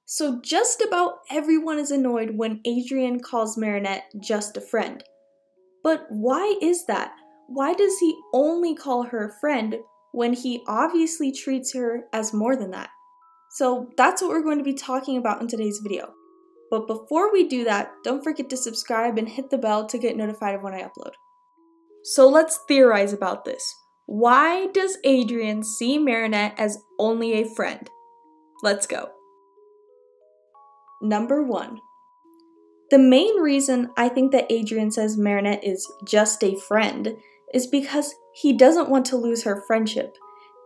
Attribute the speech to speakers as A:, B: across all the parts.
A: So just about everyone is annoyed when Adrien calls Marinette just a friend. But why is that? Why does he only call her a friend when he obviously treats her as more than that? So that's what we're going to be talking about in today's video. But before we do that, don't forget to subscribe and hit the bell to get notified of when I upload. So let's theorize about this. Why does Adrien see Marinette as only a friend? Let's go. Number 1. The main reason I think that Adrien says Marinette is just a friend is because he doesn't want to lose her friendship.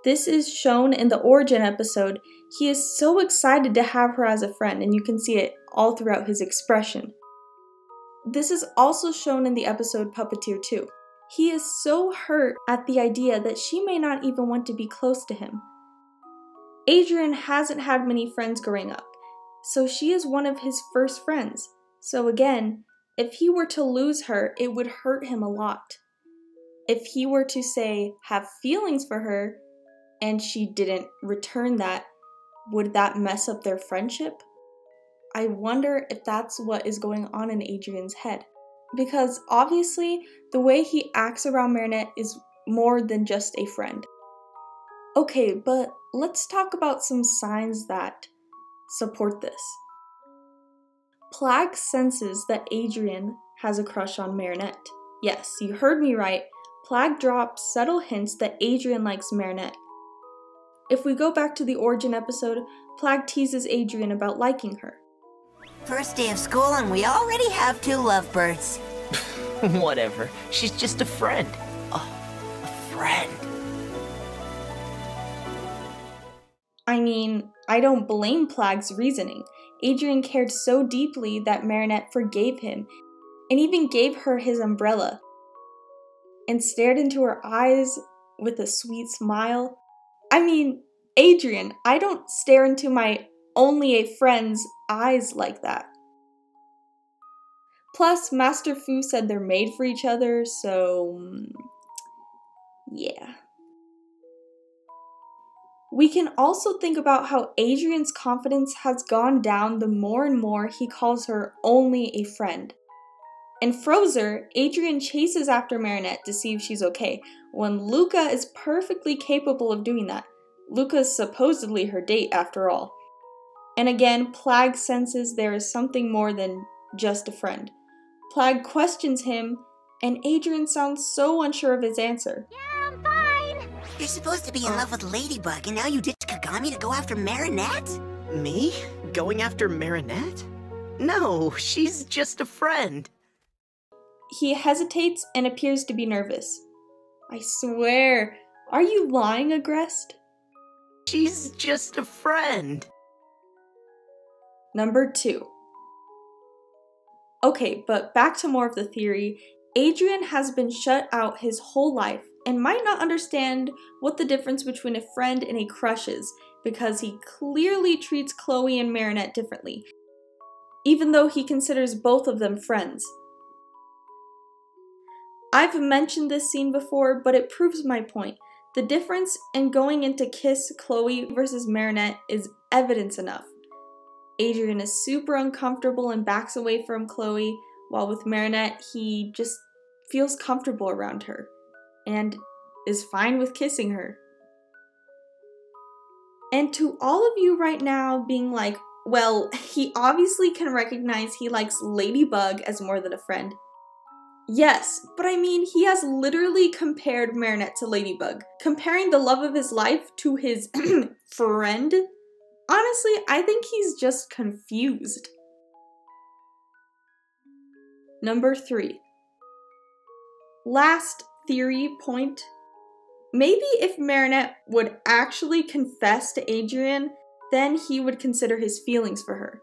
A: This is shown in the origin episode. He is so excited to have her as a friend, and you can see it all throughout his expression. This is also shown in the episode Puppeteer 2. He is so hurt at the idea that she may not even want to be close to him. Adrien hasn't had many friends growing up, so she is one of his first friends. So again, if he were to lose her, it would hurt him a lot. If he were to, say, have feelings for her, and she didn't return that, would that mess up their friendship? I wonder if that's what is going on in Adrien's head. Because obviously, the way he acts around Marinette is more than just a friend. Okay, but let's talk about some signs that support this. Plagg senses that Adrien has a crush on Marinette. Yes, you heard me right. Plagg drops subtle hints that Adrien likes Marinette. If we go back to the origin episode, Plagg teases Adrien about liking her.
B: First day of school and we already have 2 lovebirds.
C: Whatever. She's just a friend. Oh, a friend.
A: I mean, I don't blame Plagg's reasoning. Adrien cared so deeply that Marinette forgave him and even gave her his umbrella and stared into her eyes with a sweet smile. I mean, Adrien, I don't stare into my only a friend's eyes like that. Plus, Master Fu said they're made for each other, so yeah. We can also think about how Adrien's confidence has gone down the more and more he calls her only a friend. In Frozer, Adrien chases after Marinette to see if she's okay, when Luca is perfectly capable of doing that. Luca's supposedly her date after all. And again, Plagg senses there is something more than just a friend. Plagg questions him, and Adrien sounds so unsure of his answer.
B: Yeah, I'm fine. You're supposed to be in love with Ladybug, and now you ditch Kagami to go after Marinette?
C: Me? Going after Marinette? No, she's just a friend.
A: He hesitates and appears to be nervous. I swear, are you lying, Agreste?
C: She's just a friend.
A: Number 2. Okay, but back to more of the theory. Adrien has been shut out his whole life and might not understand what the difference between a friend and a crush is, because he clearly treats Chloe and Marinette differently, even though he considers both of them friends. I've mentioned this scene before, but it proves my point. The difference in going in to kiss Chloe versus Marinette is evidence enough. Adrien is super uncomfortable and backs away from Chloe, while with Marinette, he just feels comfortable around her and is fine with kissing her. And to all of you right now being like, well, he obviously can recognize he likes Ladybug as more than a friend. Yes, but I mean, he has literally compared Marinette to Ladybug. Comparing the love of his life to his friend? Honestly, I think he's just confused. Number 3. Last theory point. Maybe if Marinette would actually confess to Adrien, then he would consider his feelings for her.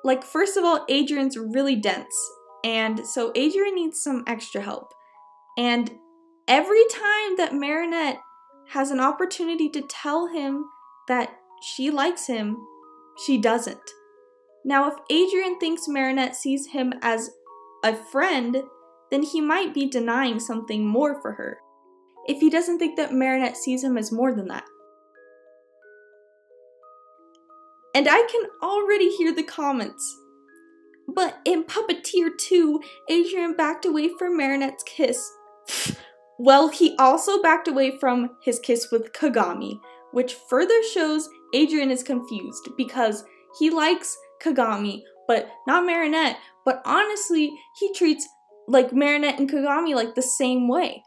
A: Like, first of all, Adrien's really dense, and so Adrien needs some extra help. And every time that Marinette has an opportunity to tell him that she likes him, she doesn't. Now, if Adrien thinks Marinette sees him as a friend, then he might be denying something more for her, if he doesn't think that Marinette sees him as more than that. And I can already hear the comments. But in Puppeteer 2, Adrien backed away from Marinette's kiss. Well, he also backed away from his kiss with Kagami, which further shows Adrien is confused because he likes Kagami, but not Marinette. But honestly, he treats like Marinette and Kagami like the same way.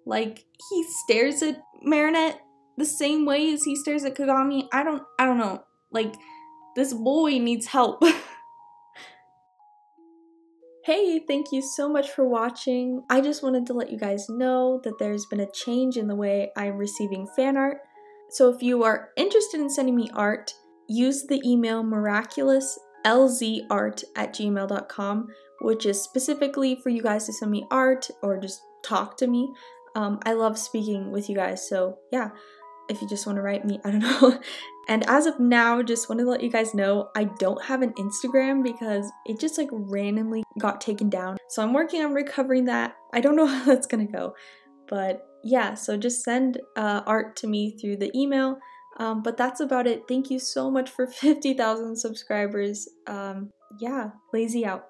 A: Like, he stares at Marinette the same way as he stares at Kagami. I don't know. Like, this boy needs help. Hey, thank you so much for watching. I just wanted to let you guys know that there's been a change in the way I'm receiving fan art. So if you are interested in sending me art, use the email miraculouslzart@gmail.com, which is specifically for you guys to send me art or just talk to me. I love speaking with you guys, so yeah, if you just want to write me, I don't know. And as of now, just want to let you guys know, I don't have an Instagram because it just like randomly got taken down. So I'm working on recovering that. I don't know how that's gonna go. But yeah, so just send art to me through the email. But that's about it. Thank you so much for 50,000 subscribers. Yeah, lazy out.